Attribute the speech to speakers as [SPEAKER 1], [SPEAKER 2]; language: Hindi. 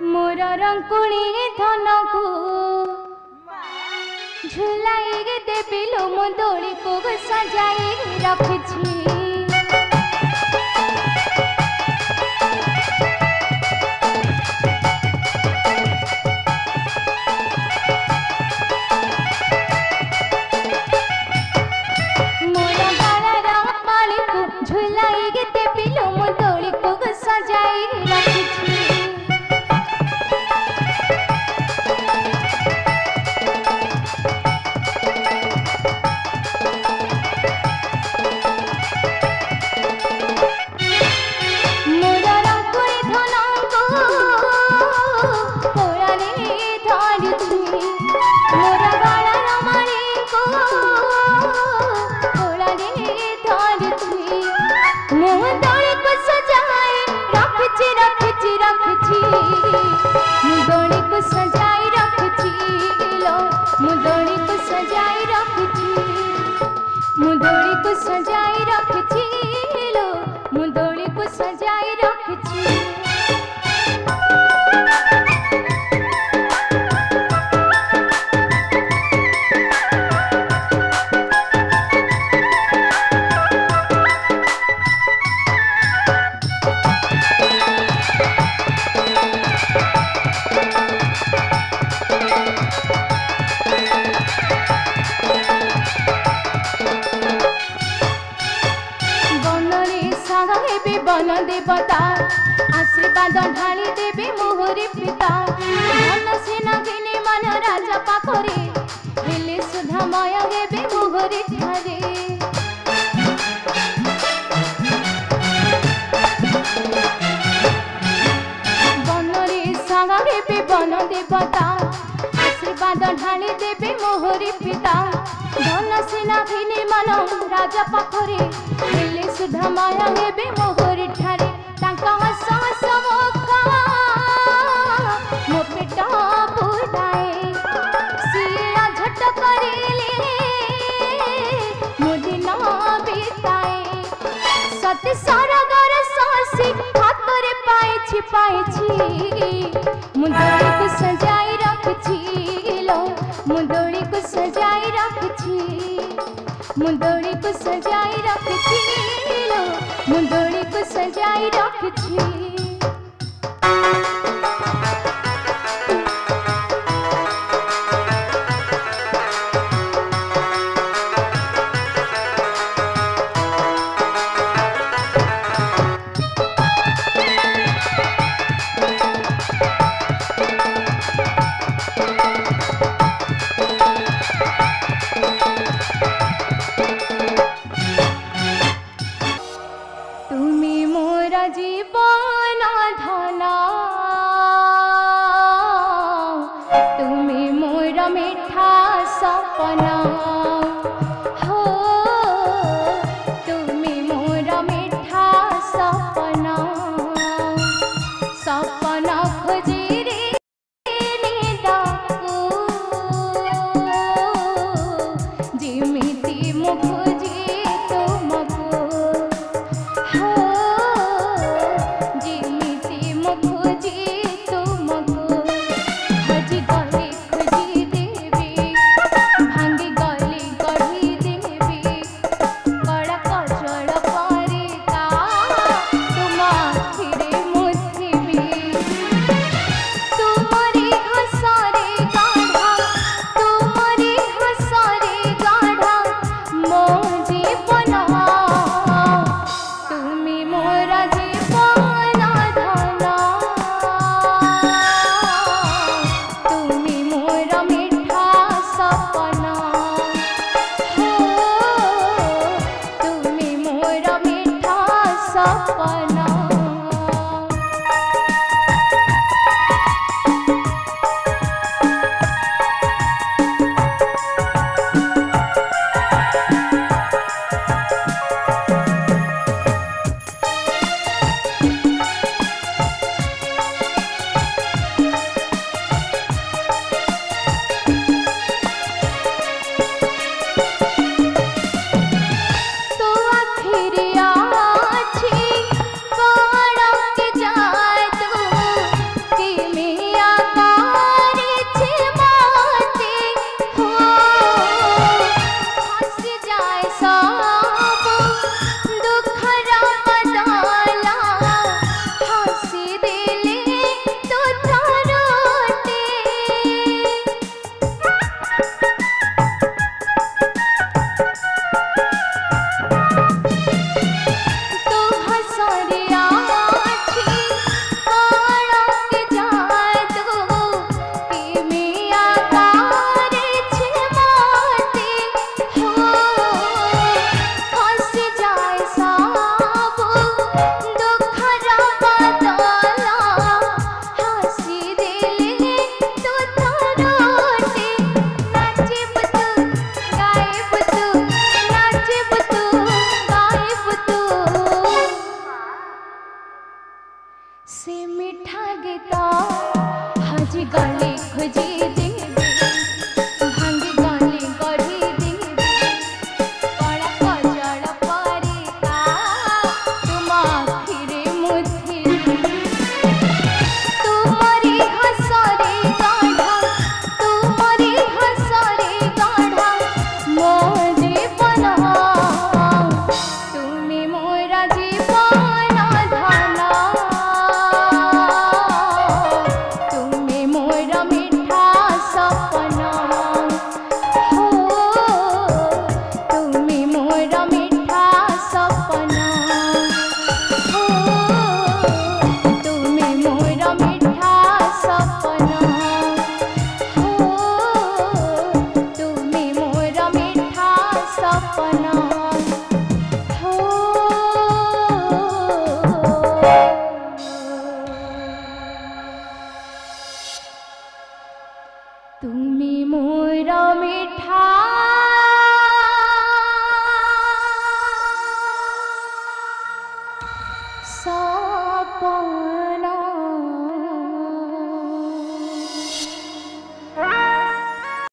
[SPEAKER 1] मोर रंकुणी धन को झुलाई देवी लो मो दोली को सजाई रखी सजाई रखी लो मुदोली को सजाई रखी बन देवता आशीर्वाद ढाली देवी मोहरी पिता धन सेना घिनी मन राजा पाखरे हेले सुधा मय हेबे मोहरी ठारे बनरे सागा हेबे बन देवता आशीर्वाद ढाली देवी मोहरी पिता धन सेना घिनी मन राजा पाखरे हेले सुधा मय हेबे मोहरी ठारे तांका हस हस मुखा मो पेट बुलाए सिया झट करिले मो दिन बिताए सती सरगर सासी हाथ रे पाइछि मुदोली को सजाई रखछि लो मुदोली को सजाई रखछि मुदोली को सजाई रखछि लो मुदोली को सजाई रखछि जीवन धन तुम्हें मोर मीठा सपना हो तुम्हें मोर मीठा सपना सपना खोजी रे निदाको जिमिति मु खोजी तुमको हो मिठा